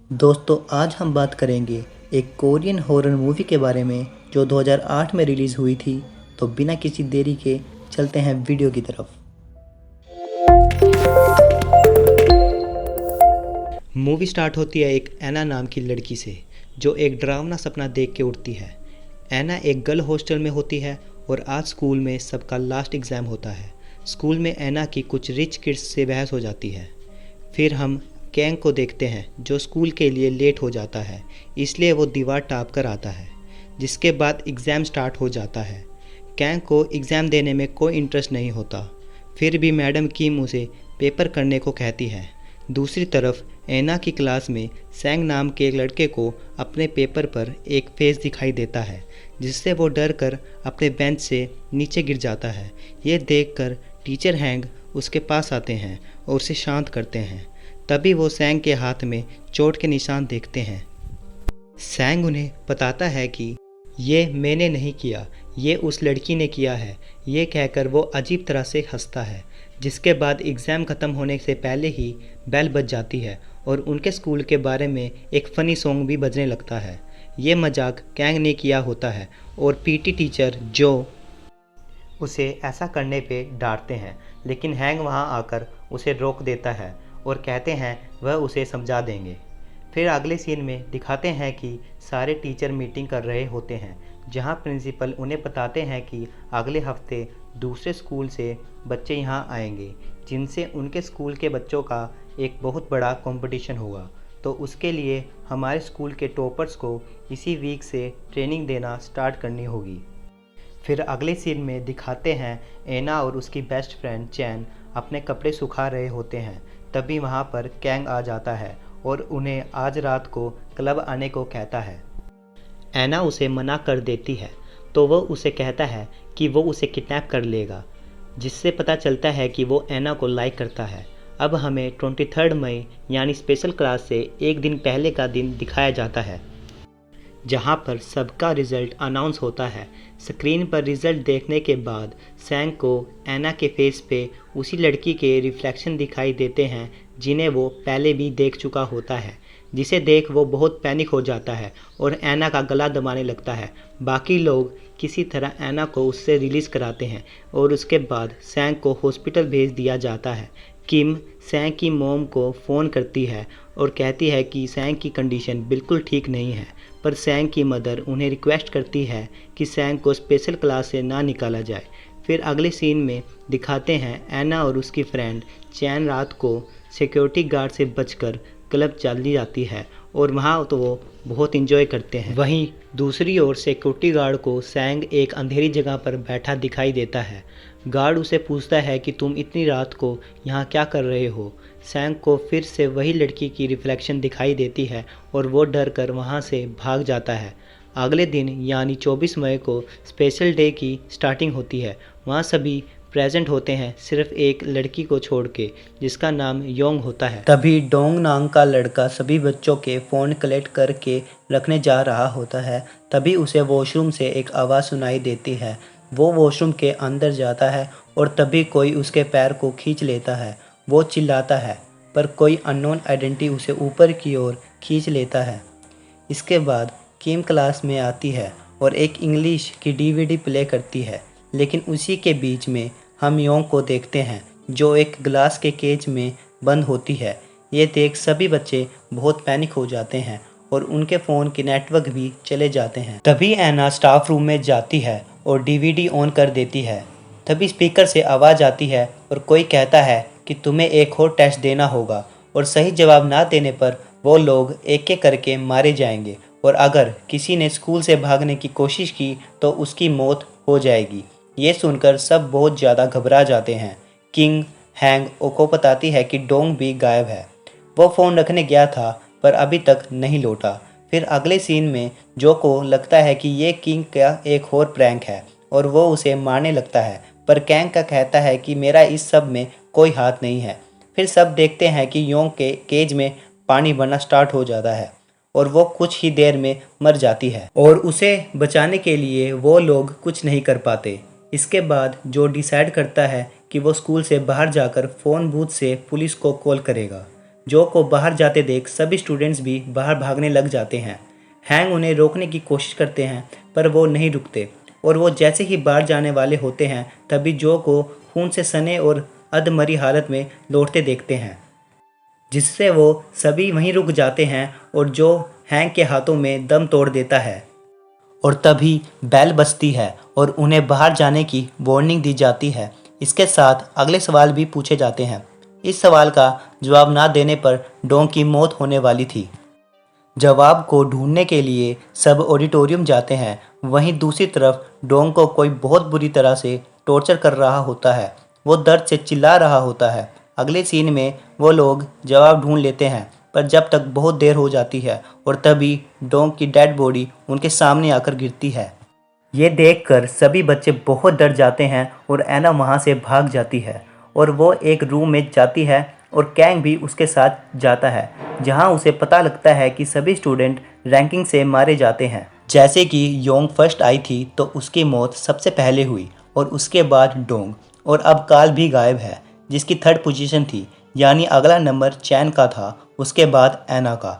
दोस्तों आज हम बात करेंगे एक कोरियन हॉरर मूवी के बारे में जो 2008 में रिलीज़ हुई थी। तो बिना किसी देरी के चलते हैं वीडियो की तरफ। मूवी स्टार्ट होती है एक एना नाम की लड़की से जो एक डरावना सपना देख के उठती है। एना एक गर्ल हॉस्टल में होती है और आज स्कूल में सबका लास्ट एग्ज़ाम होता है। स्कूल में एना की कुछ रिच किड्स से बहस हो जाती है। फिर हम कैंग को देखते हैं जो स्कूल के लिए लेट हो जाता है, इसलिए वो दीवार टाप कर आता है। जिसके बाद एग्ज़ाम स्टार्ट हो जाता है। कैंग को एग्ज़ाम देने में कोई इंटरेस्ट नहीं होता, फिर भी मैडम किम उसे पेपर करने को कहती है। दूसरी तरफ एना की क्लास में सैंग नाम के एक लड़के को अपने पेपर पर एक फेस दिखाई देता है, जिससे वो डर कर अपने बेंच से नीचे गिर जाता है। ये देखकर टीचर हैंग उसके पास आते हैं और उसे शांत करते हैं। तभी वो सैंग के हाथ में चोट के निशान देखते हैं। सैंग उन्हें बताता है कि ये मैंने नहीं किया, ये उस लड़की ने किया है। ये कहकर वो अजीब तरह से हंसता है। जिसके बाद एग्ज़ाम ख़त्म होने से पहले ही बेल बज जाती है और उनके स्कूल के बारे में एक फ़नी सॉन्ग भी बजने लगता है। ये मजाक कैंग ने किया होता है और पीटी टीचर जो उसे ऐसा करने पे डांटते हैं, लेकिन हैंग वहाँ आकर उसे रोक देता है और कहते हैं वह उसे समझा देंगे। फिर अगले सीन में दिखाते हैं कि सारे टीचर मीटिंग कर रहे होते हैं, जहाँ प्रिंसिपल उन्हें बताते हैं कि अगले हफ्ते दूसरे स्कूल से बच्चे यहाँ आएंगे, जिनसे उनके स्कूल के बच्चों का एक बहुत बड़ा कंपटीशन होगा। तो उसके लिए हमारे स्कूल के टॉपर्स को इसी वीक से ट्रेनिंग देना स्टार्ट करनी होगी। फिर अगले सीन में दिखाते हैं एना और उसकी बेस्ट फ्रेंड चैन अपने कपड़े सुखा रहे होते हैं। तभी वहाँ पर कैंग आ जाता है और उन्हें आज रात को क्लब आने को कहता है। एना उसे मना कर देती है तो वो उसे कहता है कि वो उसे किडनैप कर लेगा, जिससे पता चलता है कि वो एना को लाइक करता है। अब हमें 23 मई यानी स्पेशल क्लास से एक दिन पहले का दिन दिखाया जाता है, जहां पर सबका रिज़ल्ट अनाउंस होता है। स्क्रीन पर रिज़ल्ट देखने के बाद सैंग को एना के फेस पे उसी लड़की के रिफ्लेक्शन दिखाई देते हैं जिन्हें वो पहले भी देख चुका होता है, जिसे देख वो बहुत पैनिक हो जाता है और एना का गला दबाने लगता है। बाकी लोग किसी तरह एना को उससे रिलीज़ कराते हैं और उसके बाद सैंग को हॉस्पिटल भेज दिया जाता है। किम सैंग की मॉम को फ़ोन करती है और कहती है कि सैंग की कंडीशन बिल्कुल ठीक नहीं है, पर सैंग की मदर उन्हें रिक्वेस्ट करती है कि सैंग को स्पेशल क्लास से ना निकाला जाए। फिर अगले सीन में दिखाते हैं एना और उसकी फ्रेंड चैन रात को सिक्योरिटी गार्ड से बचकर क्लब चली जाती है और वहाँ तो वो बहुत इंजॉय करते हैं। वहीं दूसरी ओर सिक्योरिटी गार्ड को सैंग एक अंधेरी जगह पर बैठा दिखाई देता है। गार्ड उसे पूछता है कि तुम इतनी रात को यहाँ क्या कर रहे हो। सैंग को फिर से वही लड़की की रिफ्लेक्शन दिखाई देती है और वो डर कर वहाँ से भाग जाता है। अगले दिन यानी 24 मई को स्पेशल डे की स्टार्टिंग होती है। वहाँ सभी प्रेजेंट होते हैं सिर्फ एक लड़की को छोड़ के, जिसका नाम योंग होता है। तभी डोंग नाम का लड़का सभी बच्चों के फ़ोन कलेक्ट करके रखने जा रहा होता है। तभी उसे वॉशरूम से एक आवाज़ सुनाई देती है। वो वॉशरूम के अंदर जाता है और तभी कोई उसके पैर को खींच लेता है। वो चिल्लाता है पर कोई अननोन आइडेंटिटी उसे ऊपर की ओर खींच लेता है। इसके बाद किम क्लास में आती है और एक इंग्लिश की डीवीडी प्ले करती है, लेकिन उसी के बीच में हम योंग को देखते हैं जो एक ग्लास के केज में बंद होती है। ये देख सभी बच्चे बहुत पैनिक हो जाते हैं और उनके फ़ोन के नेटवर्क भी चले जाते हैं। तभी एना स्टाफ रूम में जाती है और डीवीडी ऑन कर देती है। तभी स्पीकर से आवाज़ आती है और कोई कहता है कि तुम्हें एक और टेस्ट देना होगा और सही जवाब ना देने पर वो लोग एक एक करके मारे जाएंगे और अगर किसी ने स्कूल से भागने की कोशिश की तो उसकी मौत हो जाएगी। ये सुनकर सब बहुत ज़्यादा घबरा जाते हैं। किंग हैंग को बताती है कि डोंग भी गायब है। वो फ़ोन रखने गया था पर अभी तक नहीं लौटा। फिर अगले सीन में जो को लगता है कि ये किंग का एक और प्रैंक है और वो उसे मारने लगता है, पर कैंग का कहता है कि मेरा इस सब में कोई हाथ नहीं है। फिर सब देखते हैं कि योंग के केज में पानी भरना स्टार्ट हो जाता है और वो कुछ ही देर में मर जाती है और उसे बचाने के लिए वो लोग कुछ नहीं कर पाते। इसके बाद जो डिसाइड करता है कि वो स्कूल से बाहर जाकर फ़ोन बूथ से पुलिस को कॉल करेगा। जो को बाहर जाते देख सभी स्टूडेंट्स भी बाहर भागने लग जाते हैं। हैंग उन्हें रोकने की कोशिश करते हैं पर वो नहीं रुकते और वो जैसे ही बाहर जाने वाले होते हैं तभी जो को खून से सने और अधमरी हालत में लौटते देखते हैं, जिससे वो सभी वहीं रुक जाते हैं और जो हैंग के हाथों में दम तोड़ देता है। और तभी बेल बजती है और उन्हें बाहर जाने की वार्निंग दी जाती है। इसके साथ अगले सवाल भी पूछे जाते हैं। इस सवाल का जवाब ना देने पर डोंग की मौत होने वाली थी। जवाब को ढूंढने के लिए सब ऑडिटोरियम जाते हैं। वहीं दूसरी तरफ डोंग को कोई बहुत बुरी तरह से टॉर्चर कर रहा होता है। वो दर्द से चिल्ला रहा होता है। अगले सीन में वो लोग जवाब ढूंढ लेते हैं पर जब तक बहुत देर हो जाती है और तभी डोंग की डेड बॉडी उनके सामने आकर गिरती है। ये देखकर सभी बच्चे बहुत डर जाते हैं और एना वहाँ से भाग जाती है और वो एक रूम में जाती है और कैंग भी उसके साथ जाता है, जहाँ उसे पता लगता है कि सभी स्टूडेंट रैंकिंग से मारे जाते हैं। जैसे कि योंग फर्स्ट आई थी तो उसकी मौत सबसे पहले हुई और उसके बाद डोंग, और अब काल भी गायब है जिसकी थर्ड पोजीशन थी, यानी अगला नंबर चैन का था, उसके बाद एना का।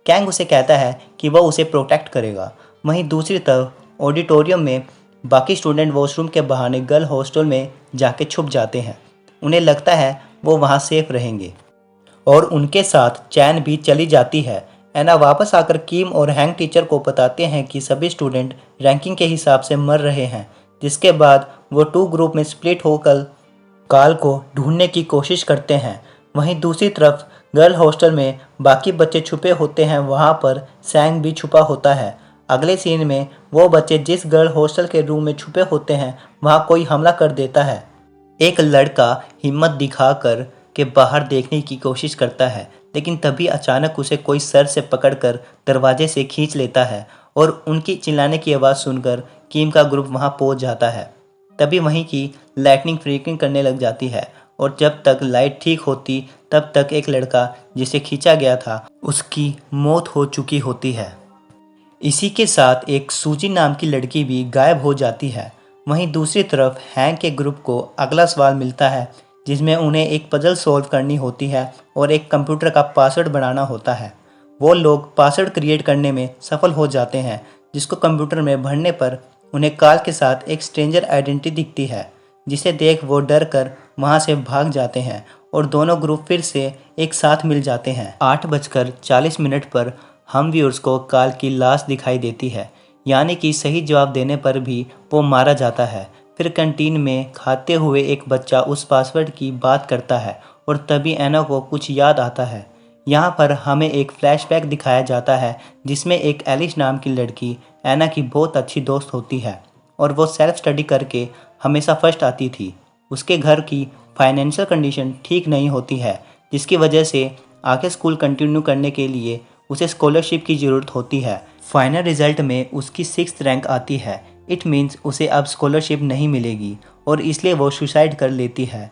कैंग उसे कहता है कि वह उसे प्रोटेक्ट करेगा। वहीं दूसरी तरफ ऑडिटोरियम में बाकी स्टूडेंट वॉशरूम के बहाने गर्ल हॉस्टल में जाके छुप जाते हैं। उन्हें लगता है वो वहाँ सेफ रहेंगे और उनके साथ चैन भी चली जाती है। एना वापस आकर किम और हैंग टीचर को बताते हैं कि सभी स्टूडेंट रैंकिंग के हिसाब से मर रहे हैं, जिसके बाद वो 2 ग्रुप में स्प्लिट होकर काल को ढूंढने की कोशिश करते हैं। वहीं दूसरी तरफ गर्ल हॉस्टल में बाकी बच्चे छुपे होते हैं, वहाँ पर सैंग भी छुपा होता है। अगले सीन में वो बच्चे जिस गर्ल हॉस्टल के रूम में छुपे होते हैं वहाँ कोई हमला कर देता है। एक लड़का हिम्मत दिखाकर के बाहर देखने की कोशिश करता है, लेकिन तभी अचानक उसे कोई सर से पकड़कर दरवाजे से खींच लेता है और उनकी चिल्लाने की आवाज़ सुनकर किम का ग्रुप वहां पहुंच जाता है। तभी वहीं की लाइटनिंग फ्लिकरिंग करने लग जाती है और जब तक लाइट ठीक होती तब तक एक लड़का जिसे खींचा गया था उसकी मौत हो चुकी होती है। इसी के साथ एक सूजी नाम की लड़की भी गायब हो जाती है। वहीं दूसरी तरफ हैंग के ग्रुप को अगला सवाल मिलता है जिसमें उन्हें एक पजल सॉल्व करनी होती है और एक कंप्यूटर का पासवर्ड बनाना होता है। वो लोग पासवर्ड क्रिएट करने में सफल हो जाते हैं, जिसको कंप्यूटर में भरने पर उन्हें काल के साथ एक स्ट्रेंजर आइडेंटिटी दिखती है, जिसे देख वो डर कर वहाँ से भाग जाते हैं और दोनों ग्रुप फिर से एक साथ मिल जाते हैं। 8:40 पर हम व्यूअर्स को काल की लाश दिखाई देती है, यानी कि सही जवाब देने पर भी वो मारा जाता है। फिर कैंटीन में खाते हुए एक बच्चा उस पासवर्ड की बात करता है और तभी एना को कुछ याद आता है। यहाँ पर हमें एक फ्लैशबैक दिखाया जाता है जिसमें एक एलिस नाम की लड़की एना की बहुत अच्छी दोस्त होती है और वो सेल्फ स्टडी करके हमेशा फर्स्ट आती थी। उसके घर की फाइनेंशियल कंडीशन ठीक नहीं होती है, जिसकी वजह से आगे स्कूल कंटिन्यू करने के लिए उसे स्कॉलरशिप की ज़रूरत होती है। फाइनल रिजल्ट में उसकी 6th रैंक आती है। इट मीन्स उसे अब स्कॉलरशिप नहीं मिलेगी और इसलिए वो सुसाइड कर लेती है।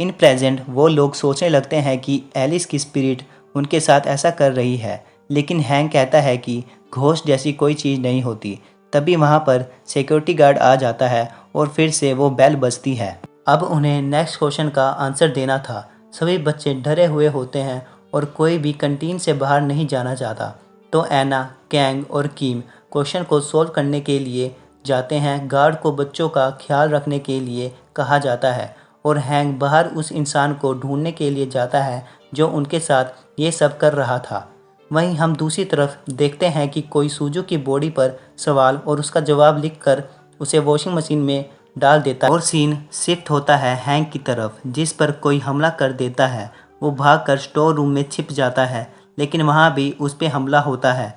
इन प्रेजेंट वो लोग सोचने लगते हैं कि एलिस की स्पिरिट उनके साथ ऐसा कर रही है, लेकिन हैंग कहता है कि घोस्ट जैसी कोई चीज़ नहीं होती। तभी वहाँ पर सिक्योरिटी गार्ड आ जाता है और फिर से वो बेल बजती है। अब उन्हें नेक्स्ट क्वेश्चन का आंसर देना था। सभी बच्चे डरे हुए होते हैं और कोई भी कैंटीन से बाहर नहीं जाना चाहता। तो एना, कैंग और किम क्वेश्चन को सॉल्व करने के लिए जाते हैं। गार्ड को बच्चों का ख्याल रखने के लिए कहा जाता है और हैंग बाहर उस इंसान को ढूंढने के लिए जाता है जो उनके साथ ये सब कर रहा था। वहीं हम दूसरी तरफ देखते हैं कि कोई सूजू की बॉडी पर सवाल और उसका जवाब लिखकर उसे वॉशिंग मशीन में डाल देता है और सीन शिफ्ट होता है हैंग की तरफ, जिस पर कोई हमला कर देता है। वो भागकर स्टोर रूम में छिप जाता है, लेकिन वहाँ भी उस पर हमला होता है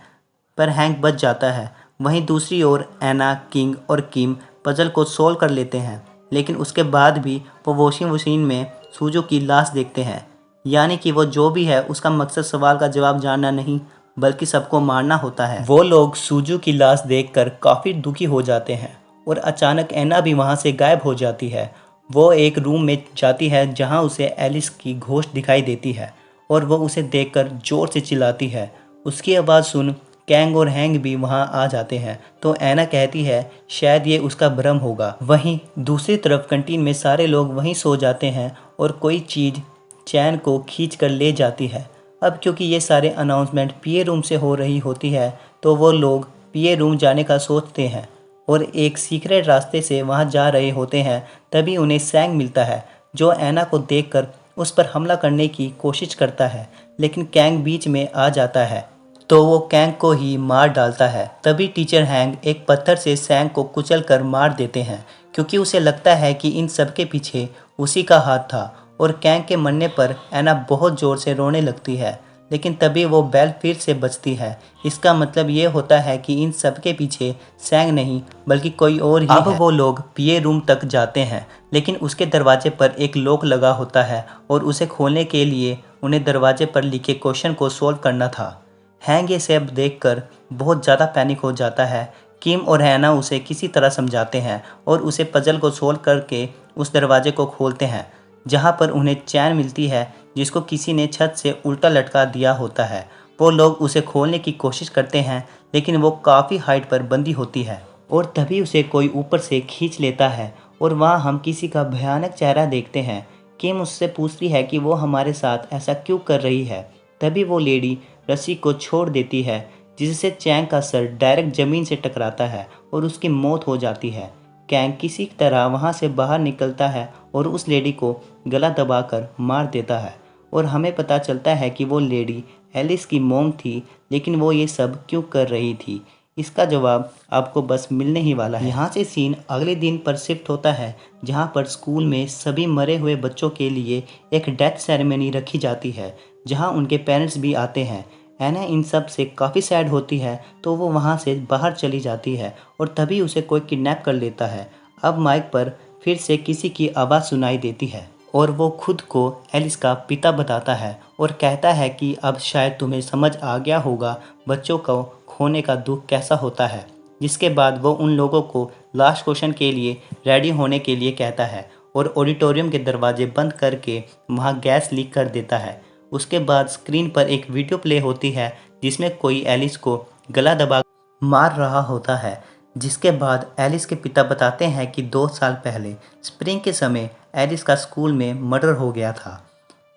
पर हैंग बच जाता है। वहीं दूसरी ओर एना, किंग और किम पजल को सोल्व कर लेते हैं, लेकिन उसके बाद भी वो वॉशिंग मशीन में सूजू की लाश देखते हैं, यानी कि वो जो भी है उसका मकसद सवाल का जवाब जानना नहीं बल्कि सबको मारना होता है। वो लोग सूजू की लाश देखकर काफ़ी दुखी हो जाते हैं और अचानक एना भी वहाँ से गायब हो जाती है। वो एक रूम में जाती है जहाँ उसे एलिस की घोस्ट दिखाई देती है और वो उसे देखकर ज़ोर से चिल्लाती है। उसकी आवाज़ सुन कैंग और हैंग भी वहां आ जाते हैं, तो एना कहती है शायद ये उसका भ्रम होगा। वहीं दूसरी तरफ कैंटीन में सारे लोग वहीं सो जाते हैं और कोई चीज़ चैन को खींच कर ले जाती है। अब क्योंकि ये सारे अनाउंसमेंट पीए रूम से हो रही होती है तो वो लोग पीए रूम जाने का सोचते हैं और एक सीक्रेट रास्ते से वहाँ जा रहे होते हैं। तभी उन्हें सैंग मिलता है जो ऐना को देखकर उस पर हमला करने की कोशिश करता है, लेकिन कैंग बीच में आ जाता है तो वो कैंग को ही मार डालता है। तभी टीचर हैंग एक पत्थर से सैंग को कुचल कर मार देते हैं क्योंकि उसे लगता है कि इन सब के पीछे उसी का हाथ था। और कैंग के मरने पर ऐना बहुत ज़ोर से रोने लगती है, लेकिन तभी वो बेल फिर से बजती है। इसका मतलब ये होता है कि इन सब के पीछे सैंग नहीं बल्कि कोई और ही है। अब वो लोग पीए रूम तक जाते हैं, लेकिन उसके दरवाजे पर एक लॉक लगा होता है और उसे खोलने के लिए उन्हें दरवाजे पर लिखे क्वेश्चन को सोल्व करना था। हैंग ये सब देखकर बहुत ज़्यादा पैनिक हो जाता है। किम और हैना उसे किसी तरह समझाते हैं और उसे पजल को सोल्व करके उस दरवाजे को खोलते हैं, जहां पर उन्हें चैन मिलती है जिसको किसी ने छत से उल्टा लटका दिया होता है। वो लोग उसे खोलने की कोशिश करते हैं, लेकिन वो काफ़ी हाइट पर बंधी होती है और तभी उसे कोई ऊपर से खींच लेता है और वहाँ हम किसी का भयानक चेहरा देखते हैं। किम उससे पूछती है कि वो हमारे साथ ऐसा क्यों कर रही है। तभी वो लेडी रस्सी को छोड़ देती है, जिससे चैंग का सर डायरेक्ट ज़मीन से टकराता है और उसकी मौत हो जाती है। कैंग किसी तरह वहाँ से बाहर निकलता है और उस लेडी को गला दबाकर मार देता है और हमें पता चलता है कि वो लेडी एलिस की मॉम थी, लेकिन वो ये सब क्यों कर रही थी, इसका जवाब आपको बस मिलने ही वाला है। यहाँ से सीन अगले दिन पर शिफ्ट होता है, जहाँ पर स्कूल में सभी मरे हुए बच्चों के लिए एक डेथ सेरेमनी रखी जाती है, जहाँ उनके पेरेंट्स भी आते हैं। ऐना इन सब से काफ़ी सैड होती है तो वो वहाँ से बाहर चली जाती है और तभी उसे कोई किडनैप कर लेता है। अब माइक पर फिर से किसी की आवाज़ सुनाई देती है और वो खुद को एलिस का पिता बताता है और कहता है कि अब शायद तुम्हें समझ आ गया होगा बच्चों को खोने का दुख कैसा होता है। जिसके बाद वो उन लोगों को लास्ट क्वेश्चन के लिए रेडी होने के लिए कहता है और ऑडिटोरियम के दरवाजे बंद करके वहाँ गैस लीक कर देता है। उसके बाद स्क्रीन पर एक वीडियो प्ले होती है जिसमें कोई एलिस को गला दबा मार रहा होता है। जिसके बाद एलिस के पिता बताते हैं कि 2 साल पहले स्प्रिंग के समय एलिस का स्कूल में मर्डर हो गया था।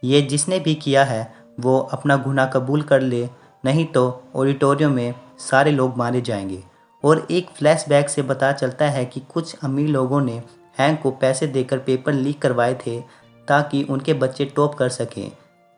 ये जिसने भी किया है वो अपना गुनाह कबूल कर ले, नहीं तो ऑडिटोरियम में सारे लोग मारे जाएंगे। और एक फ्लैशबैक से पता चलता है कि कुछ अमीर लोगों ने हैंक को पैसे देकर पेपर लीक करवाए थे ताकि उनके बच्चे टॉप कर सकें।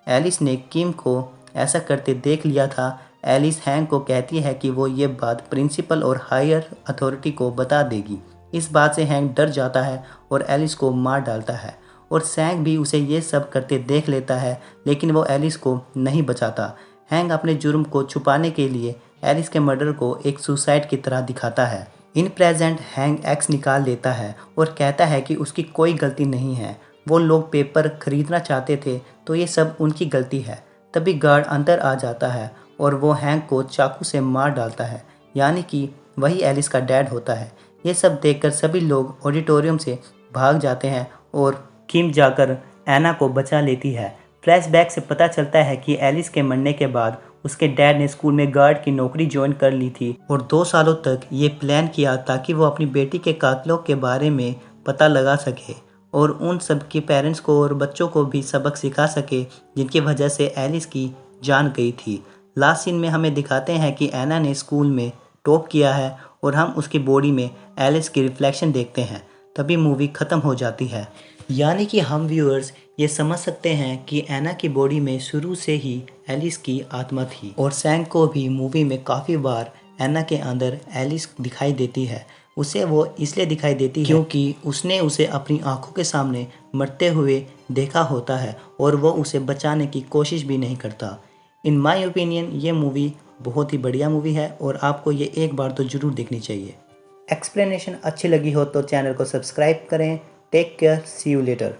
एलिस ने किम को ऐसा करते देख लिया था। एलिस हैंक को कहती है कि वो ये बात प्रिंसिपल और हायर अथॉरिटी को बता देगी। इस बात से हैंक डर जाता है और एलिस को मार डालता है और सैंग भी उसे ये सब करते देख लेता है, लेकिन वो एलिस को नहीं बचाता। हैंक अपने जुर्म को छुपाने के लिए एलिस के मर्डर को एक सुसाइड की तरह दिखाता है। इन प्रेजेंट हैंक एक्स निकाल लेता है और कहता है कि उसकी कोई गलती नहीं है, वो लोग पेपर खरीदना चाहते थे तो ये सब उनकी गलती है। तभी गार्ड अंदर आ जाता है और वो हैंक को चाकू से मार डालता है, यानी कि वही एलिस का डैड होता है। ये सब देखकर सभी लोग ऑडिटोरियम से भाग जाते हैं और किम जाकर ऐना को बचा लेती है। फ्लैशबैक से पता चलता है कि एलिस के मरने के बाद उसके डैड ने स्कूल में गार्ड की नौकरी ज्वाइन कर ली थी और 2 सालों तक ये प्लान किया ताकि वो अपनी बेटी के कातिलों के बारे में पता लगा सके और उन सब के पेरेंट्स को और बच्चों को भी सबक सिखा सके जिनकी वजह से एलिस की जान गई थी। लास्ट सीन में हमें दिखाते हैं कि ऐना ने स्कूल में टॉप किया है और हम उसकी बॉडी में एलिस की रिफ्लेक्शन देखते हैं। तभी मूवी ख़त्म हो जाती है। यानी कि हम व्यूअर्स ये समझ सकते हैं कि ऐना की बॉडी में शुरू से ही एलिस की आत्मा थी और सैंग को भी मूवी में काफ़ी बार ऐना के अंदर एलिस दिखाई देती है। उसे वो इसलिए दिखाई देती है क्योंकि उसने उसे अपनी आंखों के सामने मरते हुए देखा होता है और वो उसे बचाने की कोशिश भी नहीं करता। इन माय ओपिनियन ये मूवी बहुत ही बढ़िया मूवी है और आपको ये एक बार तो ज़रूर देखनी चाहिए। एक्सप्लेनेशन अच्छी लगी हो तो चैनल को सब्सक्राइब करें। Take care, see you letter.